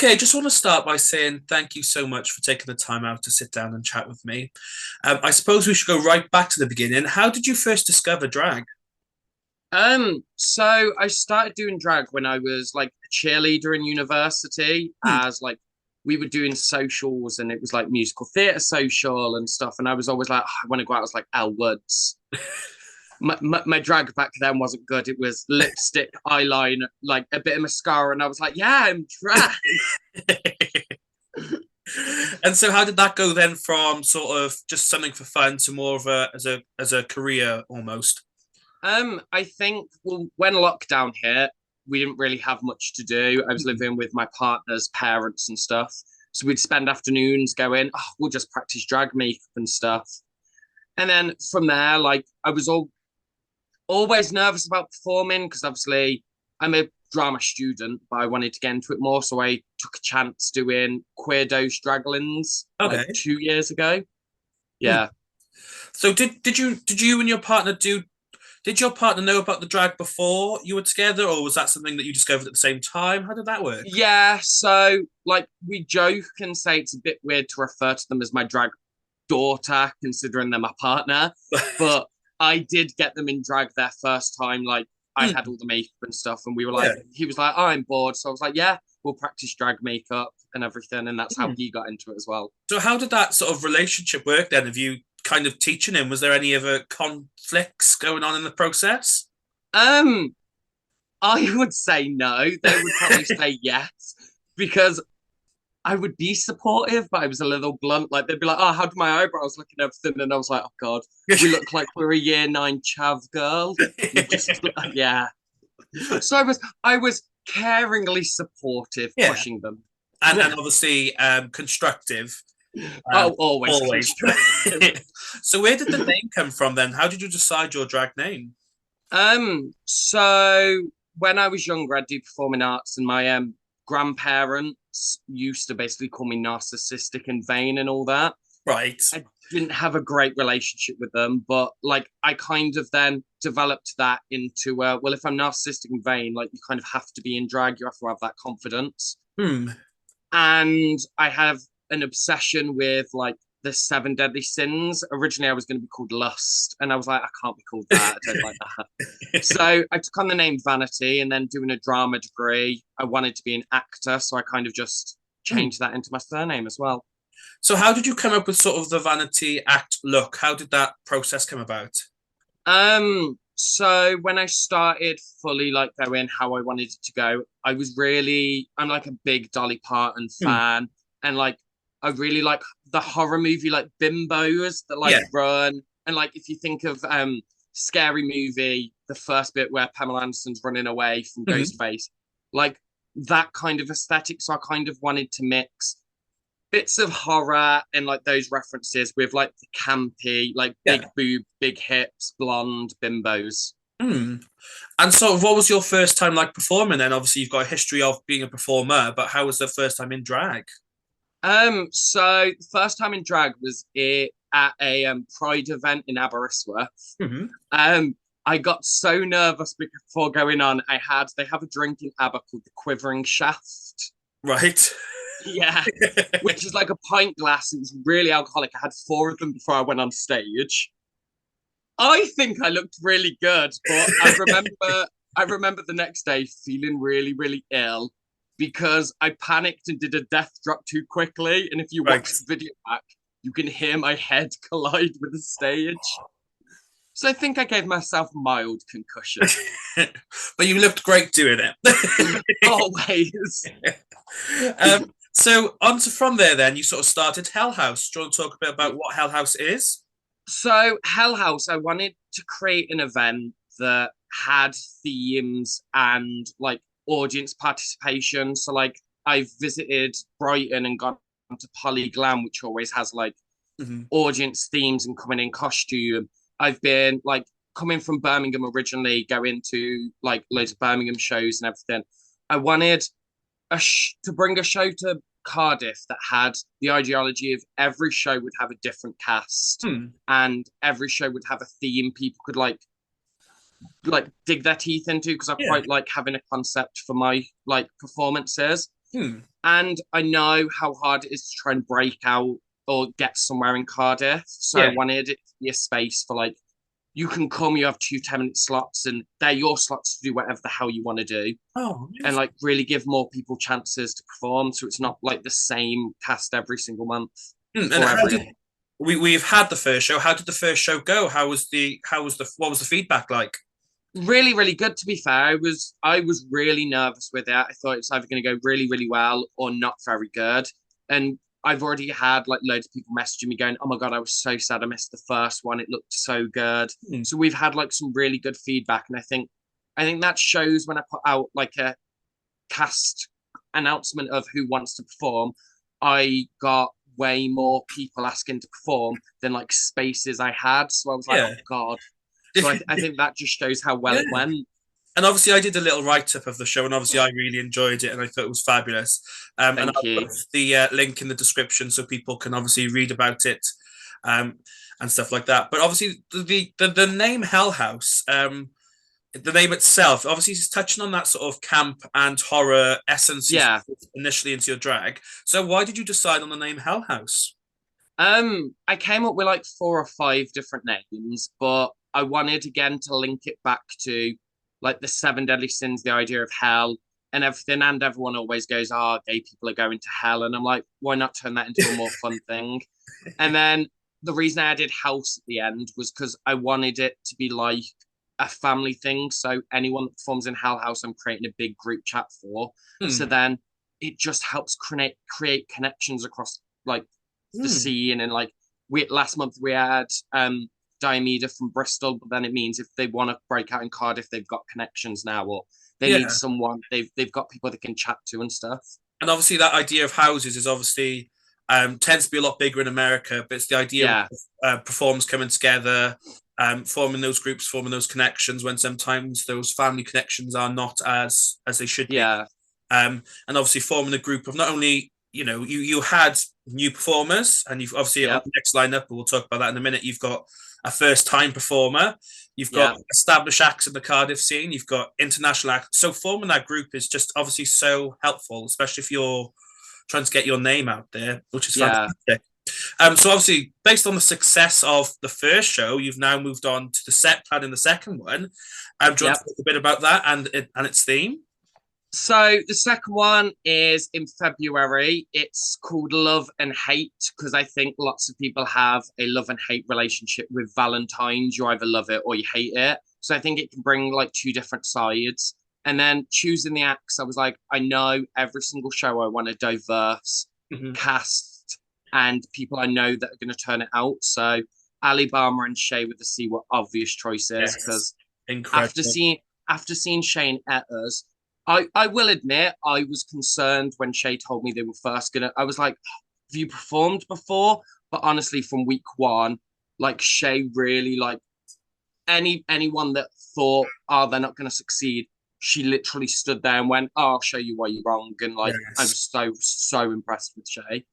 Okay, I just want to start by saying thank you so much for taking the time out to sit down and chat with me. I suppose we should go right back to the beginning. How did you first discover drag? So I started doing drag when I was like a cheerleader in university, Hmm. as like we were doing socials and it was like musical theatre social and stuff. And I was always like, "Oh, I want to go out as like Elle Woods." My drag back then wasn't good. It was lipstick, eyeliner, like a bit of mascara, and I was like, yeah, I'm drag. And so how did that go then from sort of just something for fun to more of a career almost? I think well, when lockdown hit, we didn't really have much to do. I was Hmm. living with my partner's parents and stuff. So we'd spend afternoons going, oh, we'll just practice drag makeup and stuff. And then from there, like I was always nervous about performing because obviously I'm a drama student, but I wanted to get into it more. So I took a chance doing Queer Do's Draglins like Okay. 2 years ago. Hmm. Yeah. So did you and your partner do did your partner know about the drag before you were together, or was that something that you discovered at the same time? How did that work? Yeah, so like we joke and say it's a bit weird to refer to them as my drag daughter, considering they're my partner. But I did get them in drag their first time. Like I Hmm. had all the makeup and stuff, and we were Yeah. like, he was like, oh, I'm bored. So I was like, yeah, we'll practice drag makeup and everything. And that's how Hmm. he got into it as well. So how did that sort of relationship work then? Have you kind of teaching him? Was there any other conflicts going on in the process? Um, I would say no. They would probably say yes because I would be supportive, but I was a little blunt. Like they'd be like, "Oh, how do my eyebrows look and everything?" And I was like, "Oh God, we look like we're a year 9 chav girl." We just, yeah. So I was caringly supportive, Yeah, pushing them. and obviously constructive. Oh, always Always. constructive. So where did the name come from then? How did you decide your drag name? So when I was younger, I did performing arts, and my grandparents used to basically call me narcissistic and vain and all that. Right. I didn't have a great relationship with them, but like I kind of then developed that into well, if I'm narcissistic and vain, like you kind of have to be in drag, you have to have that confidence. Hmm. And I have an obsession with like the seven deadly sins. Originally, I was going to be called Lust, and I was like, I can't be called that. I don't like that. So I took on the name Vanity, and then doing a drama degree, I wanted to be an actor, so I kind of just Hmm. changed that into my surname as well. So how did you come up with sort of the Vanity Act look? How did that process come about? So when I started fully like going how I wanted it to go, I'm like a big Dolly Parton Hmm. fan, and like I really like the horror movie like bimbos that like Yeah. run, and like if you think of Scary Movie, the first bit where Pamela Anderson's running away from Mhm. Ghostface, like that kind of aesthetic. So I kind of wanted to mix bits of horror and like those references with like the campy, like big Yeah. boob, big hips, blonde bimbos. Hmm. And so what was your first time like performing then? Obviously you've got a history of being a performer, but how was the first time in drag? So the first time in drag was it at a Pride event in Aberystwyth. Hmm. Um, I got so nervous before going on. They have a drink in Aber called the Quivering Shaft. Right. Yeah, which is like a pint glass. It was really alcoholic. I had four of them before I went on stage. I think I looked really good, but I remember the next day feeling really, really ill because I panicked and did a death drop too quickly. And if you Right. watch the video back, you can hear my head collide with the stage. So I think I gave myself a mild concussion. But you looked great doing it. Always. So on to from there then, you sort of started Hell House. Do you want to talk a bit about what Hell House is? So Hell House, I wanted to create an event that had themes and like audience participation. So like I've visited Brighton and gone to Polyglam, which always has like Mhm. audience themes and coming in costume. I've been like coming from Birmingham originally, going to like loads of Birmingham shows and everything. I wanted to bring a show to Cardiff that had the ideology of every show would have a different cast Hmm. and every show would have a theme people could like dig their teeth into because I Yeah. quite like having a concept for my like performances. Hmm. And I know how hard it is to try and break out or get somewhere in Cardiff. So I Yeah. wanted it to be a space for like, you can come, you have two 10-minute slots, and they're your slots to do whatever the hell you want to do. Oh, And amazing. like really give more people chances to perform. So it's not like the same cast every single month Hmm. And or how every did other. we've had the first show? How did the first show go? What was the feedback like? Really, really good to be fair. I was really nervous with it. I thought it's either going to go really, really well or not very good. And I've already had like loads of people messaging me going, "Oh my God, I was so sad I missed the first one. It looked so good." Hmm. So we've had like some really good feedback. And I think that shows when I put out like a cast announcement of who wants to perform, I got way more people asking to perform than like spaces I had. So I was like, Yeah. oh God. So I think that just shows how well Yeah. it went. And obviously, I did a little write up of the show, and obviously, I really enjoyed it, and I thought it was fabulous. And Thank I'll you. put the link in the description so people can obviously read about it, um, and stuff like that. But obviously, the name Hell House, the name itself, obviously, is touching on that sort of camp and horror essence you Yeah. initially into your drag. So, why did you decide on the name Hell House? I came up with like four or five different names, but I wanted again to link it back to like the seven deadly sins, the idea of hell and everything. And everyone always goes, "Oh, gay people are going to hell," and I'm like, why not turn that into a more fun thing? And then the reason I added house at the end was because I wanted it to be like a family thing. So anyone that performs in Hell House, I'm creating a big group chat for. So Hmm. then it just helps create connections across like the Hmm. scene. And like we last month we had Diomeda from Bristol, but then it means if they want to break out in Cardiff, they've got connections now, or they need Yeah. someone, they've got people they can chat to and stuff. And obviously that idea of houses is obviously tends to be a lot bigger in America, but it's the idea of Yeah, performers coming together, forming those groups, forming those connections when sometimes those family connections are not as they should be. yeah, And obviously forming a group of not only you had new performers, and you've obviously on yeah, the next lineup, we'll talk about that in a minute. You've got a first time performer, you've got yeah, established acts in the Cardiff scene, you've got international acts. So forming that group is just obviously so helpful, especially if you're trying to get your name out there, which is yeah, fantastic. So obviously, based on the success of the first show, you've now moved on to the set plan in the second one. Do you want yeah. to talk a bit about that and its theme? So the second one is in February. It's called Love and Hate because I think lots of people have a love and hate relationship with Valentine's. You either love it or you hate it. So I think it can bring like two different sides. And then choosing the acts, I was like, I know every single show I want a diverse Mm-hmm. cast and people I know that are going to turn it out. So Alibama and Shay with the C were obvious choices Yes, because after incredible. seeing after seeing Shane Etters, I will admit I was concerned when Shay told me they were first gonna. I was like, have you performed before? But honestly, from week one, like Shay really like anyone that thought, oh, they're not gonna succeed. She literally stood there and went, "Oh, I'll show you why you're wrong." And like, I Yes. was so impressed with Shay.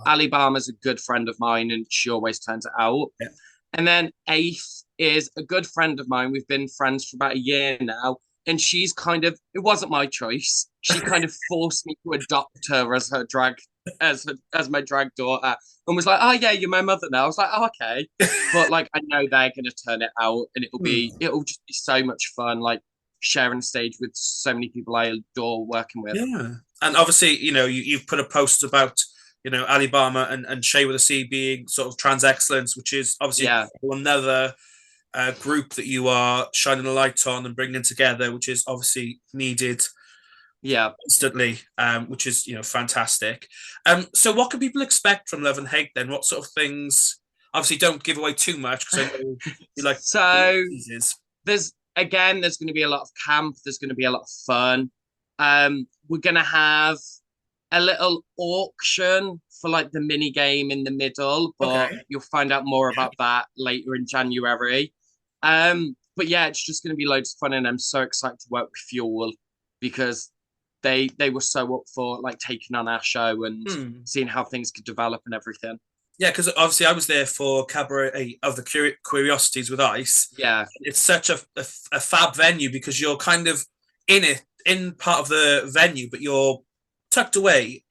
Alibama's a good friend of mine, and she always turns it out. Yeah. And then Ace is a good friend of mine. We've been friends for about a year now. And she's kind of, it wasn't my choice. She kind of forced me to adopt her as her drag, as my drag daughter, and was like, "Oh yeah, you're my mother now." I was like, "Oh okay," but like I know they're gonna turn it out, and Hmm. it'll just be so much fun, like sharing the stage with so many people I adore working with. Yeah. And obviously, you've put a post about, Alibama and Shay with a C being sort of trans excellence, which is obviously Yeah, another group that you are shining a light on and bringing together, which is obviously needed yeah. instantly, which is fantastic. So what can people expect from Love and Hate then? What sort of things? Obviously, don't give away too much because I know you like So teases. there's going to be a lot of camp. There's going to be a lot of fun. We're going to have a little auction for like the mini game in the middle, but Okay. you'll find out more about that later in January. But yeah, it's just going to be loads of fun, and I'm so excited to work with Fuel because they were so up for like taking on our show and Hmm. seeing how things could develop and everything. Yeah, because obviously I was there for Cabaret of the Curiosities with Ice. Yeah, It's such a fab venue because you're kind of in part of the venue, but you're tucked away,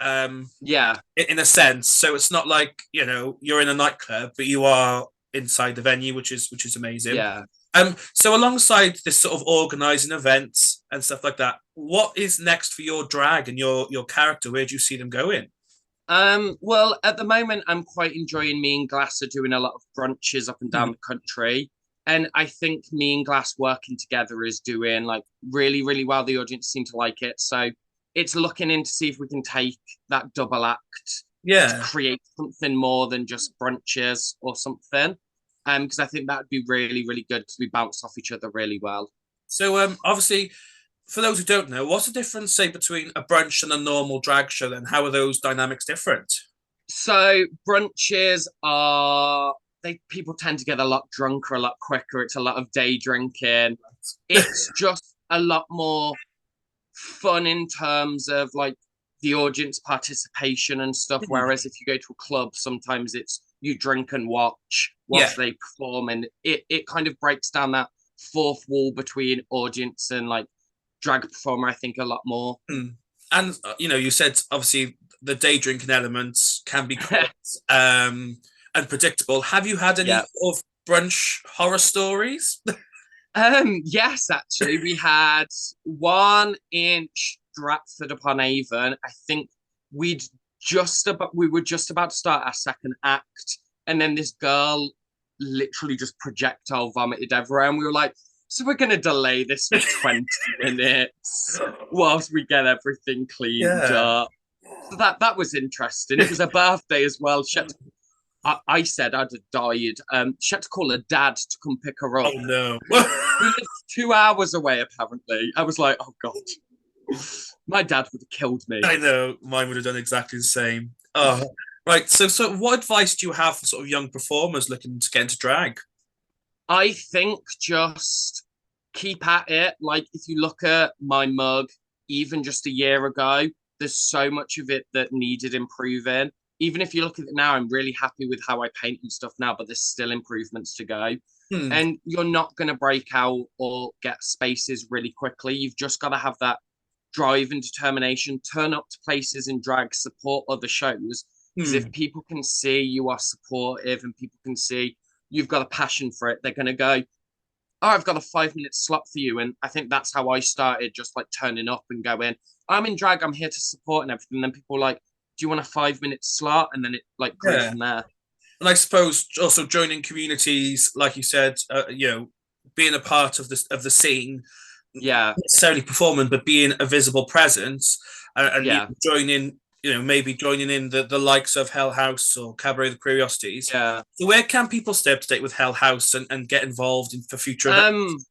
Yeah, in a sense. So it's not like you're in a nightclub, but you are inside the venue, which is amazing. yeah. So alongside this sort of organising events and stuff like that, what is next for your drag and your character? Where do you see them going? Well, at the moment, I'm quite enjoying me and Glass are doing a lot of brunches up and down Hmm. the country. And I think me and Glass working together is doing like really, really well. The audience seem to like it. So it's looking in to see if we can take that double act to Yeah. create something more than just brunches or something. Because I think that would be really, really good because we bounce off each other really well. So obviously, for those who don't know, what's the difference, say, between a brunch and a normal drag show? Then how are those dynamics different? So brunches are they people tend to get a lot drunker a lot quicker. It's a lot of day drinking. It's just a lot more fun in terms of like the audience participation and stuff. Hmm. Whereas if you go to a club, sometimes it's you drink and watch Yeah. whilst they perform, and it kind of breaks down that fourth wall between audience and like drag performer. I think a lot more. Hmm. And you said obviously the day drinking elements can be quite unpredictable. Have you had any Yeah. sort of brunch horror stories? Yes, actually, we had one in Stratford upon Avon. I think we were just about to start our second act, and then this girl literally just projectile vomited everywhere, and we were like, "So we're gonna delay this for 20 minutes whilst we get everything cleaned Yeah. up." So that was interesting. It was a birthday as well. I said I'd have died. She had to call her dad to come pick her Oh up, no. who lives 2 hours away, apparently. I was like, oh God, my dad would have killed me. I know mine would have done exactly the same. Oh, right. So what advice do you have for sort of young performers looking to get into drag? I think just keep at it. Like, if you look at my mug, even just a year ago, there's so much of it that needed improving. Even if you look at it now, I'm really happy with how I paint and stuff now, but there's still improvements to go. Hmm. And you're not going to break out or get spaces really quickly. You've just got to have that drive and determination, turn up to places in drag, support other shows. Because Hmm. if people can see you are supportive and people can see you've got a passion for it, they're going to go, oh, I've got a 5 minute slot for you. And I think that's how I started, just like turning up and going, I'm in drag, I'm here to support and everything. And then people were like, do you want a 5 minute slot? And then it like grew Yeah. from there. And I suppose also joining communities, like you said, being a part of the scene, Yeah. not necessarily performing, but being a visible presence, and Yeah. joining, maybe joining in the likes of Hell House or Cabaret of the Curiosities. Yeah. So where can people stay up to date with Hell House and get involved for future events? Um,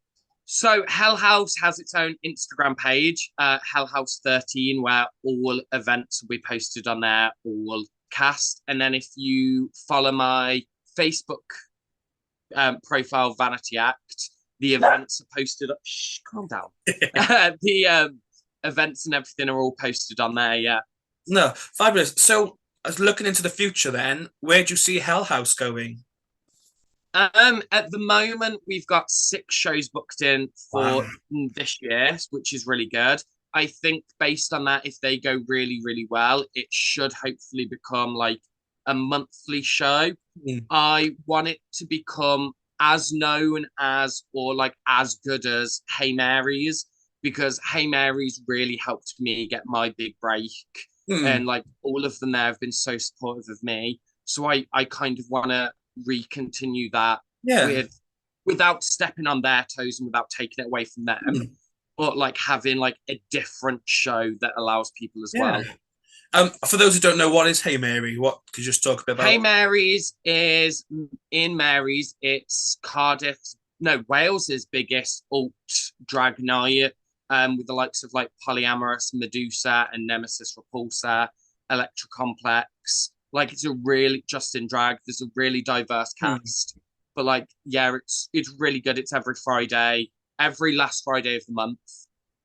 so Hell House has its own Instagram page, Hell House 13, where all events will be posted on there, all cast. And then if you follow my Facebook profile, Vanity Act, the events are posted up. Shh, calm down. The events and everything are all posted on there. Yeah. No, fabulous. So, as looking into the future, then, where do you see Hell House going? At the moment, we've got 6 shows booked in Wow. for this year, which is really good. I think based on that, if they go really, really well, it should hopefully become like a monthly show. Mm. I want it to become as known as or like as good as Hey Mary's, because Hey Mary's really helped me get my big break. Mm. And like all of them there have been so supportive of me. So I kind of want to re-continue that Yeah. without stepping on their toes and without taking it away from them, Mm. but like having like a different show that allows people as Yeah. well. For those who don't know, what is Hey Mary? What could you just talk a bit Hey about? Mary's is in Mary's. It's Cardiff's, no, Wales's biggest alt drag night, with the likes of like Polyamorous, Medusa, and Nemesis Repulsa, Electra Complex. Like it's a really just in drag. There's a really diverse Mm. cast, but like yeah, it's really good. It's every last Friday of the month.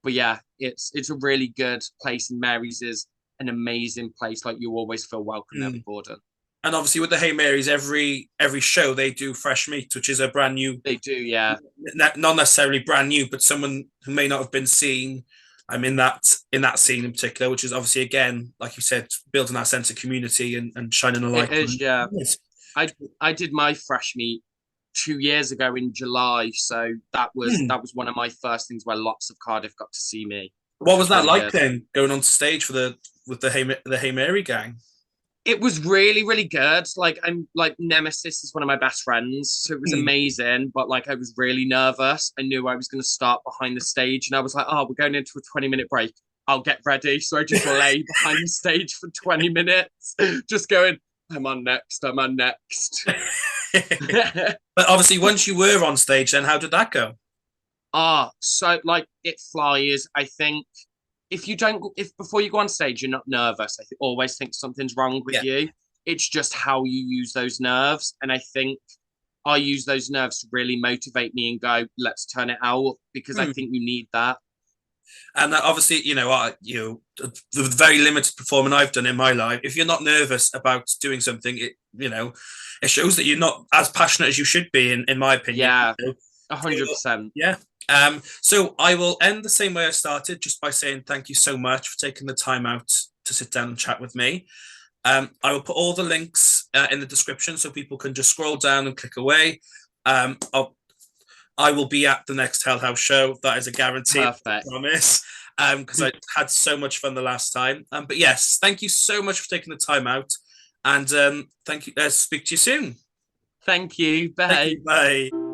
But yeah, it's a really good place, and Mary's is an amazing place. Like you always feel welcome there Mm. with Gordon. And obviously, with the Hey Marys, every show they do fresh meat, which is a brand new, They do, yeah. not necessarily brand new, but someone who may not have been seen in that scene in particular, which is obviously, again, like you said, building that sense of community and shining a It light is, on yeah. it. I did my fresh meet 2 years ago in July, so that was one of my first things where lots of Cardiff got to see me, What which was was that really like good. then, going on stage for the Hey Mary gang? It was really, really good. Like I'm like Nemesis is one of my best friends, so it was Hmm. amazing. But like I was really nervous. I knew I was going to start behind the stage, and I was like, "Oh, we're going into a 20-minute break. I'll get ready." So I just lay behind the stage for 20 minutes, just going, "I'm on next. I'm on next." But obviously, once you were on stage, then how did that go? So like it flies. I think if before you go on stage you're not nervous, always think something's wrong with Yeah. you. It's just how you use those nerves, and I think I use those nerves to really motivate me and go, let's turn it out, because I Hmm. think you need that. And obviously, the very limited performing I've done in my life, if you're not nervous about doing something, it shows that you're not as passionate as you should be, in my opinion. Yeah, So, 100%. yeah. So I will end the same way I started, just by saying thank you so much for taking the time out to sit down and chat with me. I will put all the links in the description so people can just scroll down and click away. Um, I'll, I will be at the next Hell House show. That is a guarantee, I Perfect. promise. Because I had so much fun the last time. But yes, thank you so much for taking the time out, and thank you. Speak to you soon. Thank you. Thank Bye. you. Bye.